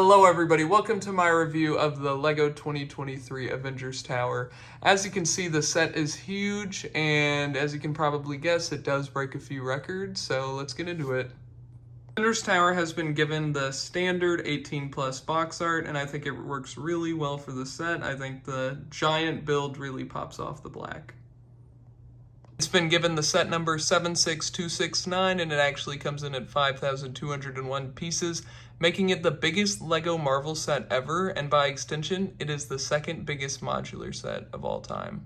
Hello everybody, welcome to my review of the LEGO 2023 Avengers Tower. As you can see, the set is huge, and as you can probably guess, it does break a few records, so let's get into it. Avengers Tower has been given the standard 18+ box art, and I think it works really well for the set. I think the giant build really pops off the black. It's been given the set number 76269, and it actually comes in at 5,201 pieces, making it the biggest LEGO Marvel set ever, and by extension, it is the second biggest modular set of all time.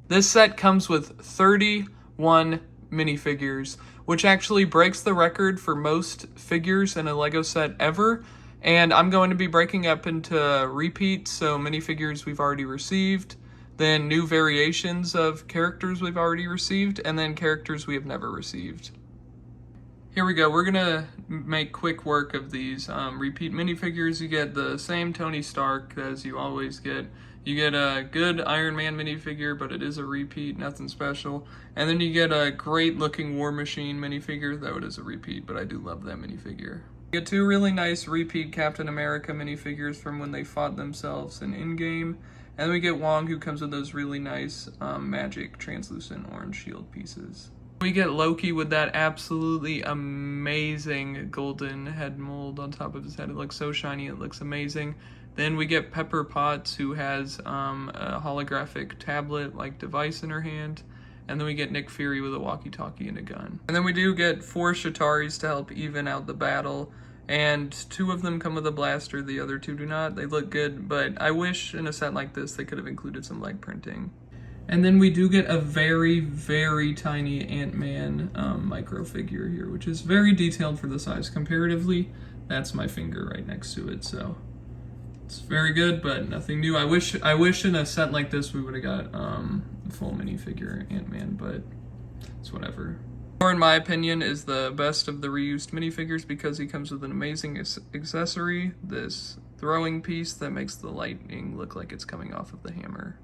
This set comes with 31 minifigures, which actually breaks the record for most figures in a LEGO set ever, and I'm going to be breaking up into repeats, so minifigures we've already received, then new variations of characters we've already received, and then characters we have never received. Here we go, we're gonna make quick work of these repeat minifigures. You get the same Tony Stark as you always get. You get a good Iron Man minifigure, but it is a repeat, nothing special. And then you get a great looking War Machine minifigure, though it is a repeat, but I do love that minifigure. You get two really nice repeat Captain America minifigures from when they fought themselves in Endgame. And then we get Wong, who comes with those really nice magic translucent orange shield pieces. We get Loki with that absolutely amazing golden head mold on top of his head. It looks so shiny, it looks amazing. Then we get Pepper Potts, who has a holographic tablet-like device in her hand. And then we get Nick Fury with a walkie-talkie and a gun. And then we do get 4 Shitaris to help even out the battle. And 2 of them come with a blaster, the other 2 do not. They look good, but I wish in a set like this they could have included some leg printing. And then we do get a very, very tiny Ant-Man micro figure here, which is very detailed for the size. Comparatively, that's my finger right next to it, so it's very good, but nothing new. I wish in a set like this we would have got a full minifigure Ant-Man, but it's whatever. Thor, in my opinion, is the best of the reused minifigures because he comes with an amazing accessory, this throwing piece that makes the lightning look like it's coming off of the hammer.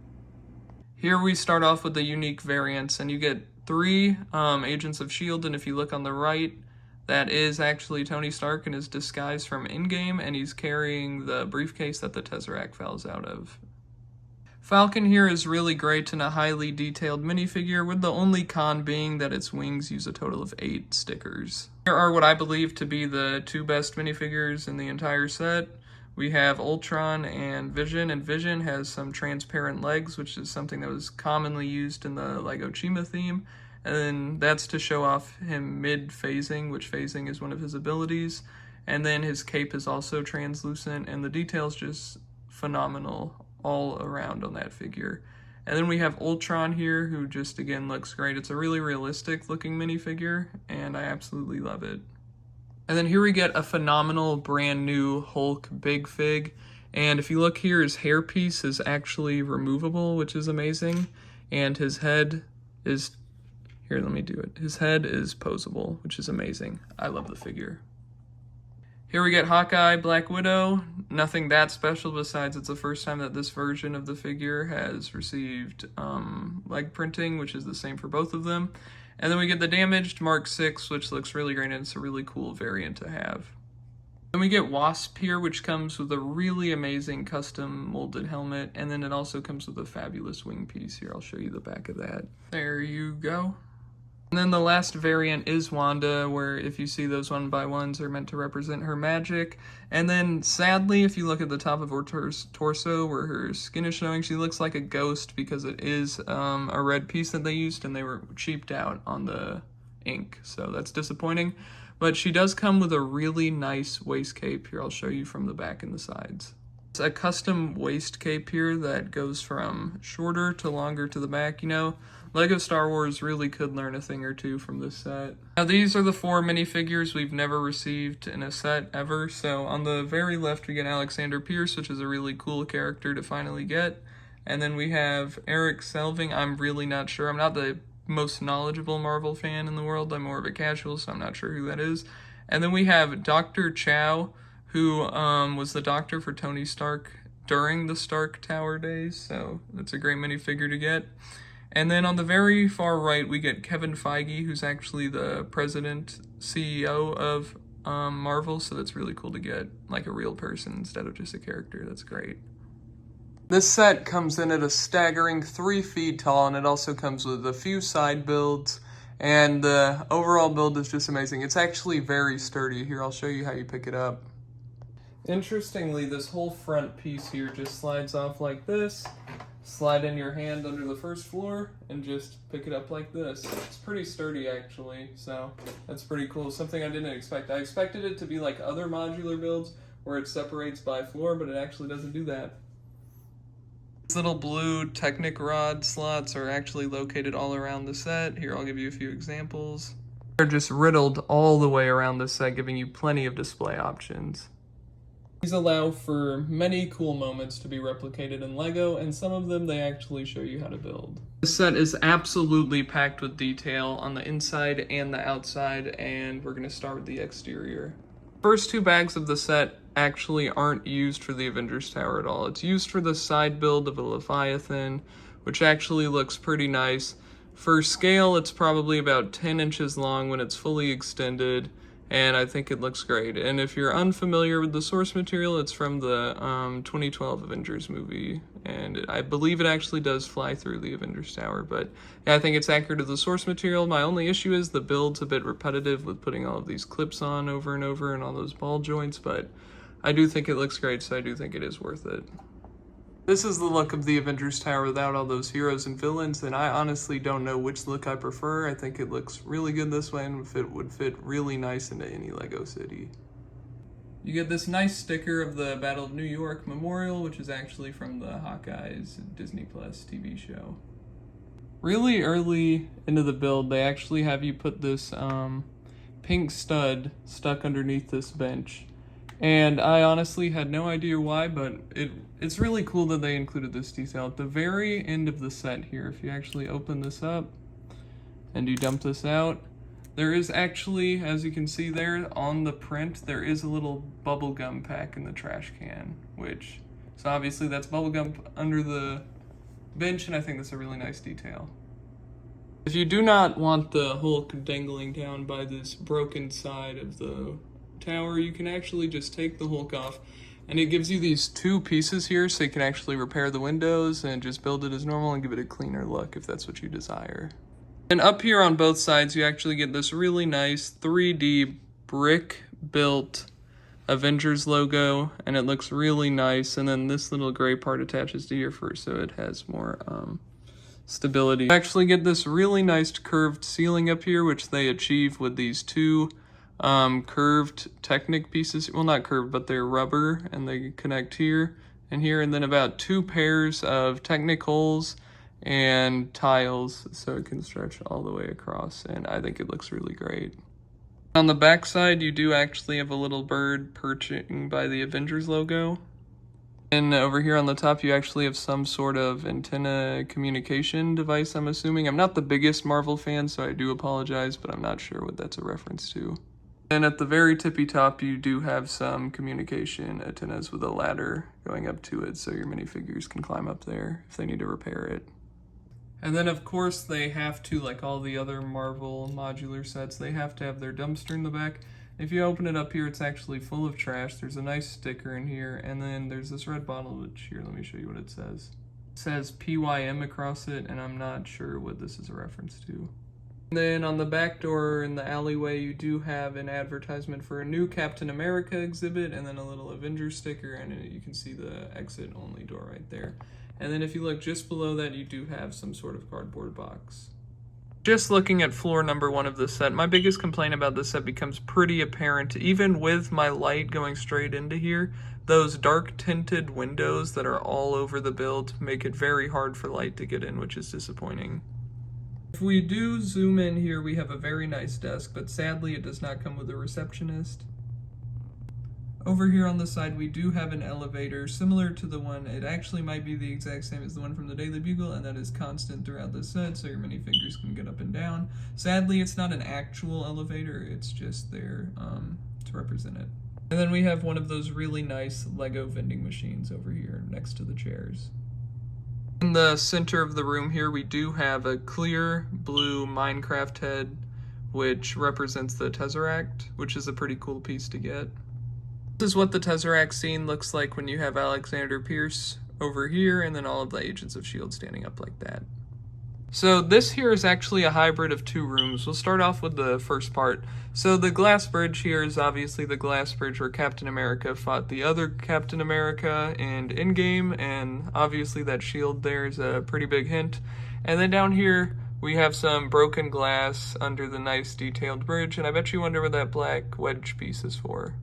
Here we start off with the unique variants, and you get 3 Agents of S.H.I.E.L.D., and if you look on the right, that is actually Tony Stark in his disguise from Endgame, and he's carrying the briefcase that the Tesseract falls out of. Falcon here is really great in a highly detailed minifigure, with the only con being that its wings use a total of 8 stickers. Here are what I believe to be the 2 best minifigures in the entire set. We have Ultron and Vision has some transparent legs, which is something that was commonly used in the LEGO Chima theme, and then that's to show off him mid-phasing, which phasing is one of his abilities, and then his cape is also translucent, and the details just phenomenal all around on that figure. And then we have Ultron here, who just again looks great. It's a really realistic looking minifigure, and I absolutely love it. And then here we get a phenomenal brand new Hulk Big Fig, and if you look here, his hairpiece is actually removable, which is amazing, and his head is, here let me do it, his head is posable, which is amazing. I love the figure. Here we get Hawkeye, Black Widow, nothing that special besides it's the first time that this version of the figure has received leg printing, which is the same for both of them. And then we get the damaged Mark 6, which looks really great, and it's a really cool variant to have. Then we get Wasp here, which comes with a really amazing custom molded helmet, and then it also comes with a fabulous wing piece. Here, I'll show you the back of that. There you go. And then the last variant is Wanda, where if you see those 1x1s are meant to represent her magic. And then sadly, if you look at the top of her torso where her skin is showing, she looks like a ghost because it is a red piece that they used and they were cheaped out on the ink. So that's disappointing. But she does come with a really nice waist cape. Here, I'll show you from the back and the sides. It's a custom waist cape here that goes from shorter to longer to the back. You know, LEGO Star Wars really could learn a thing or two from this set. Now these are the 4 minifigures we've never received in a set ever. So on the very left we get Alexander Pierce, which is a really cool character to finally get. And then we have Eric Selvig. I'm really not sure. I'm not the most knowledgeable Marvel fan in the world. I'm more of a casual, so I'm not sure who that is. And then we have Dr. Chow, who was the doctor for Tony Stark during the Stark Tower days, so that's a great minifigure to get. And then on the very far right, we get Kevin Feige, who's actually the president, CEO of Marvel, so that's really cool to get like a real person instead of just a character. That's great. This set comes in at a staggering 3 feet tall, and it also comes with a few side builds, and the overall build is just amazing. It's actually very sturdy. Here, I'll show you how you pick it up. Interestingly, this whole front piece here just slides off like this. Slide in your hand under the first floor and just pick it up like this. It's pretty sturdy actually, so that's pretty cool. Something I didn't expect. I expected it to be like other modular builds where it separates by floor, but it actually doesn't do that. These little blue Technic rod slots are actually located all around the set. Here, I'll give you a few examples. They're just riddled all the way around the set, giving you plenty of display options. These allow for many cool moments to be replicated in LEGO, and some of them they actually show you how to build. This set is absolutely packed with detail on the inside and the outside, and we're going to start with the exterior. First 2 bags of the set actually aren't used for the Avengers Tower at all. It's used for the side build of a Leviathan, which actually looks pretty nice. For scale, it's probably about 10 inches long when it's fully extended, and I think it looks great. And if you're unfamiliar with the source material, it's from the 2012 Avengers movie, and I believe it actually does fly through the Avengers Tower, but yeah, I think it's accurate to the source material. My only issue is the build's a bit repetitive with putting all of these clips on over and over and all those ball joints, but I do think it looks great, so I do think it is worth it. This is the look of the Avengers Tower without all those heroes and villains, and I honestly don't know which look I prefer. I think it looks really good this way, and it would fit really nice into any LEGO city. You get this nice sticker of the Battle of New York Memorial, which is actually from the Hawkeye's Disney Plus TV show. Really early into the build, they actually have you put this pink stud stuck underneath this bench. And I honestly had no idea why, but it's really cool that they included this detail. At the very end of the set here, if you actually open this up and you dump this out, there is actually, as you can see there on the print, there is a little bubblegum pack in the trash can, so obviously that's bubblegum under the bench, and I think that's a really nice detail. If you do not want the Hulk dangling down by this broken side of the tower, you can actually just take the Hulk off, and it gives you these 2 pieces here, so you can actually repair the windows and just build it as normal and give it a cleaner look if that's what you desire. And up here on both sides, you actually get this really nice 3D brick built Avengers logo, and it looks really nice. And then this little gray part attaches to here first, so it has more stability. You actually get this really nice curved ceiling up here, which they achieve with these 2 curved Technic pieces. Well, not curved, but they're rubber, and they connect here and here, and then about 2 pairs of Technic holes and tiles, so it can stretch all the way across, and I think it looks really great. On the back side, you do actually have a little bird perching by the Avengers logo. And over here on the top, you actually have some sort of antenna communication device, I'm assuming. I'm not the biggest Marvel fan, so I do apologize, but I'm not sure what that's a reference to. And at the very tippy top, you do have some communication antennas with a ladder going up to it, so your minifigures can climb up there if they need to repair it. And then, of course, they have to, like all the other Marvel modular sets, they have to have their dumpster in the back. If you open it up here, it's actually full of trash. There's a nice sticker in here, and then there's this red bottle, which here, let me show you what it says. It says PYM across it, and I'm not sure what this is a reference to. And then on the back door in the alleyway, you do have an advertisement for a new Captain America exhibit, and then a little Avengers sticker, and you can see the exit only door right there. And then if you look just below that, you do have some sort of cardboard box. Just looking at floor number 1 of the set, my biggest complaint about this set becomes pretty apparent. Even with my light going straight into here, those dark tinted windows that are all over the build make it very hard for light to get in, which is disappointing. If we do zoom in here, we have a very nice desk, but sadly it does not come with a receptionist. Over here on the side, we do have an elevator similar to the one, it actually might be the exact same as the one from the Daily Bugle, and that is constant throughout the set, so your minifigures can get up and down. Sadly, it's not an actual elevator, it's just there to represent it. And then we have one of those really nice Lego vending machines over here next to the chairs. In the center of the room here, we do have a clear blue Minecraft head which represents the Tesseract, which is a pretty cool piece to get. This is what the Tesseract scene looks like when you have Alexander Pierce over here and then all of the Agents of S.H.I.E.L.D. standing up like that. So this here is actually a hybrid of 2 rooms. We'll start off with the first part. So the glass bridge here is obviously the glass bridge where Captain America fought the other Captain America in Endgame, and obviously that shield there is a pretty big hint. And then down here we have some broken glass under the nice detailed bridge, and I bet you wonder what that black wedge piece is for.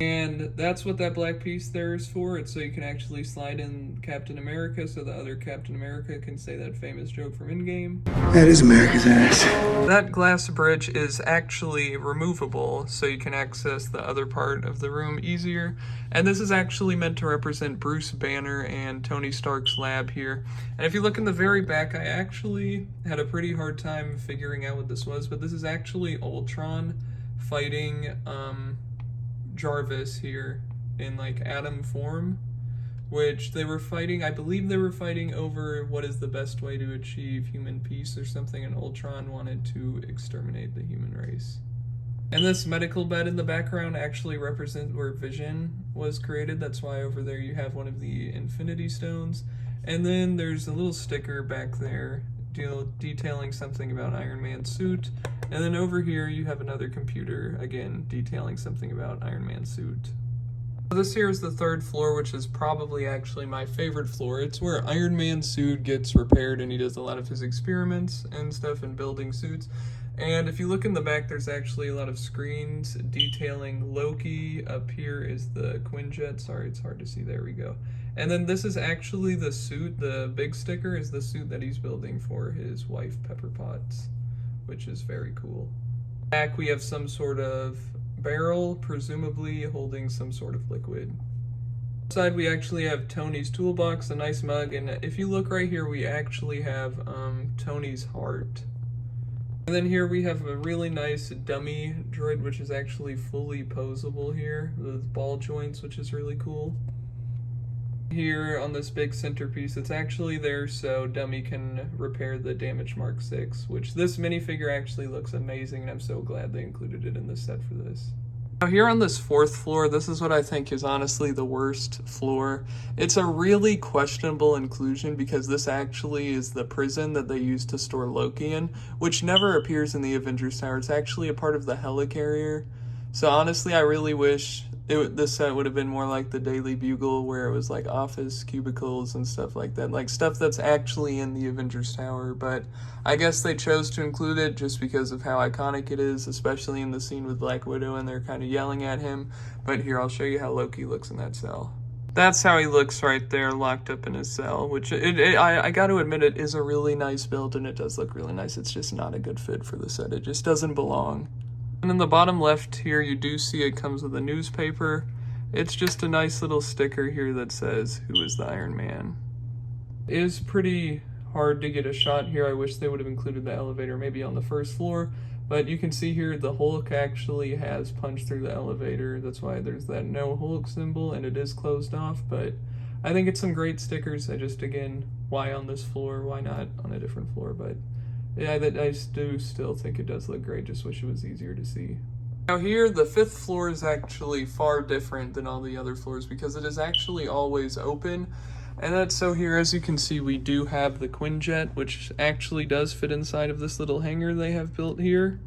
And that's what that black piece there is for. It's so you can actually slide in Captain America so the other Captain America can say that famous joke from Endgame. That is America's ass. That glass bridge is actually removable so you can access the other part of the room easier. And this is actually meant to represent Bruce Banner and Tony Stark's lab here. And if you look in the very back, I actually had a pretty hard time figuring out what this was, but this is actually Ultron fighting Jarvis here in like atom form, which they were fighting, I believe they were fighting over what is the best way to achieve human peace or something, and Ultron wanted to exterminate the human race. And this medical bed in the background actually represents where Vision was created. That's why over there you have one of the Infinity Stones. And then there's a little sticker back there detailing something about Iron Man's suit. And then over here you have another computer, again, detailing something about Iron Man's suit. This here is the 3rd floor, which is probably actually my favorite floor. It's where Iron Man's suit gets repaired and he does a lot of his experiments and stuff in building suits. And if you look in the back, there's actually a lot of screens detailing Loki. Up here is the Quinjet. Sorry, it's hard to see. There we go. And then this is actually the suit. The big sticker is the suit that he's building for his wife, Pepper Potts, which is very cool. Back we have some sort of barrel, presumably holding some sort of liquid. Outside we actually have Tony's toolbox, a nice mug, and if you look right here, we actually have Tony's heart. And then here we have a really nice dummy droid, which is actually fully posable here, with ball joints, which is really cool. Here on this big centerpiece, it's actually there so Dummy can repair the damaged Mark 6, which this minifigure actually looks amazing, and I'm so glad they included it in this set for this. Now here on this 4th floor, this is what I think is honestly the worst floor. It's a really questionable inclusion because this actually is the prison that they used to store Loki in, which never appears in the Avengers Tower. It's actually a part of the helicarrier. So honestly, I really wish this set would have been more like the Daily Bugle, where it was like office cubicles and stuff like that, like stuff that's actually in the Avengers Tower. But I guess they chose to include it just because of how iconic it is, especially in the scene with Black Widow and they're kind of yelling at him. But here, I'll show you how Loki looks in that cell. That's how he looks right there, locked up in his cell, which I got to admit, it is a really nice build and it does look really nice. It's just not a good fit for the set. It just doesn't belong. And in the bottom left here, you do see it comes with a newspaper. It's just a nice little sticker here that says, "Who is the Iron Man?" It is pretty hard to get a shot here. I wish they would have included the elevator maybe on the 1st floor. But you can see here the Hulk actually has punched through the elevator. That's why there's that no Hulk symbol, and it is closed off. But I think it's some great stickers. I just, again, why on this floor? Why not on a different floor? But yeah, I do still think it does look great, just wish it was easier to see. Now here, the 5th floor is actually far different than all the other floors because it is actually always open. And that's so here, as you can see, we do have the Quinjet, which actually does fit inside of this little hangar they have built here.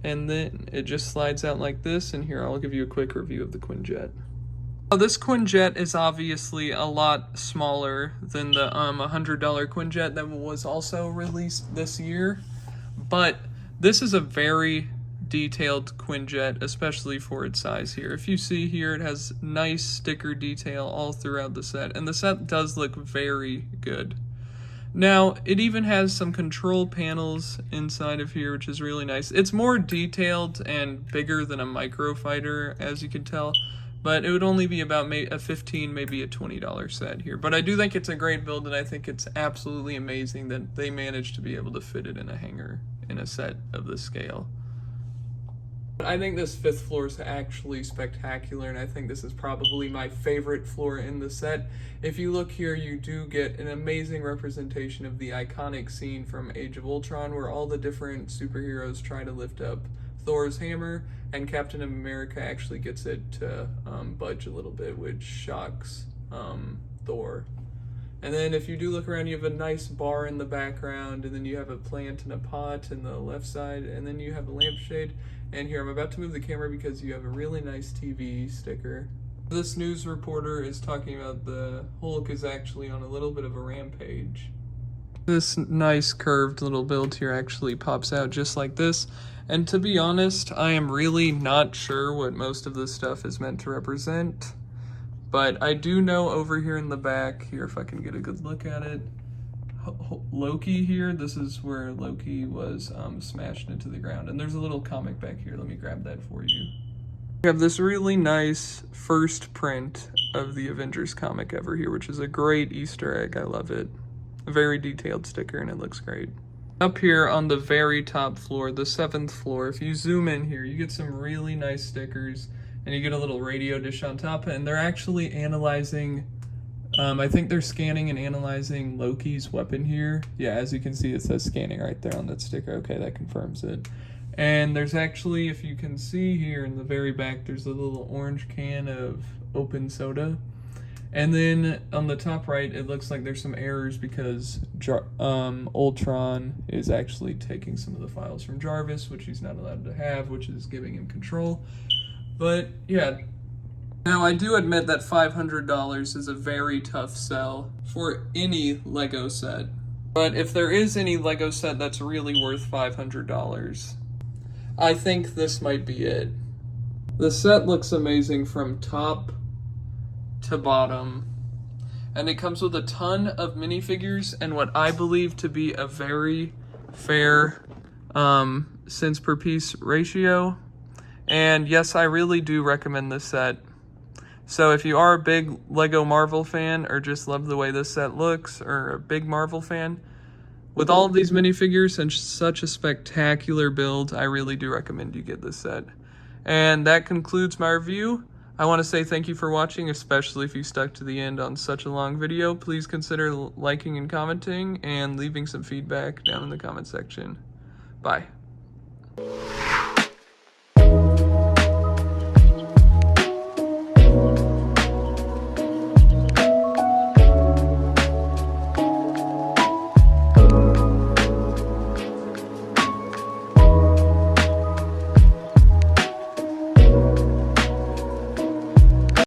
And then it just slides out like this, and here I'll give you a quick review of the Quinjet. This Quinjet is obviously a lot smaller than the $100 Quinjet that was also released this year, but this is a very detailed Quinjet, especially for its size here. If you see here, it has nice sticker detail all throughout the set, and the set does look very good. Now, it even has some control panels inside of here, which is really nice. It's more detailed and bigger than a microfighter, as you can tell. But it would only be about a $15, maybe a $20 set here. But I do think it's a great build, and I think it's absolutely amazing that they managed to be able to fit it in a hangar in a set of this scale. I think this 5th floor is actually spectacular, and I think this is probably my favorite floor in the set. If you look here, you do get an amazing representation of the iconic scene from Age of Ultron, where all the different superheroes try to lift up Thor's hammer, and Captain America actually gets it to budge a little bit, which shocks Thor. And then if you do look around, you have a nice bar in the background, and then you have a plant and a pot in the left side, and then you have a lampshade. And here, I'm about to move the camera because you have a really nice TV sticker. This news reporter is talking about the Hulk is actually on a little bit of a rampage. This nice curved little build here actually pops out just like this. And to be honest, I am really not sure what most of this stuff is meant to represent. But I do know over here in the back, here if I can get a good look at it, Loki here, this is where Loki was smashed into the ground. And there's a little comic back here, let me grab that for you. We have this really nice first print of the Avengers comic ever here, which is a great Easter egg, I love it. A very detailed sticker and it looks great. Up here on the very top floor, the 7th floor, if you zoom in here, you get some really nice stickers. And you get a little radio dish on top, and they're actually analyzing, I think they're scanning and analyzing Loki's weapon here. Yeah, as you can see, it says scanning right there on that sticker. Okay, that confirms it. And there's actually, if you can see here in the very back, there's a little orange can of open soda. And then on the top right, it looks like there's some errors because Ultron is actually taking some of the files from Jarvis, which he's not allowed to have, which is giving him control. But yeah, now I do admit that $500 is a very tough sell for any Lego set. But if there is any Lego set that's really worth $500, I think this might be it. The set looks amazing from top to bottom, and it comes with a ton of minifigures and what I believe to be a very fair cents per piece ratio. And yes, I really do recommend this set. So if you are a big Lego Marvel fan or just love the way this set looks or a big Marvel fan, with all of these minifigures and such a spectacular build, I really do recommend you get this set. And that concludes my review. I want to say thank you for watching, especially if you stuck to the end on such a long video. Please consider liking and commenting and leaving some feedback down in the comment section. Bye.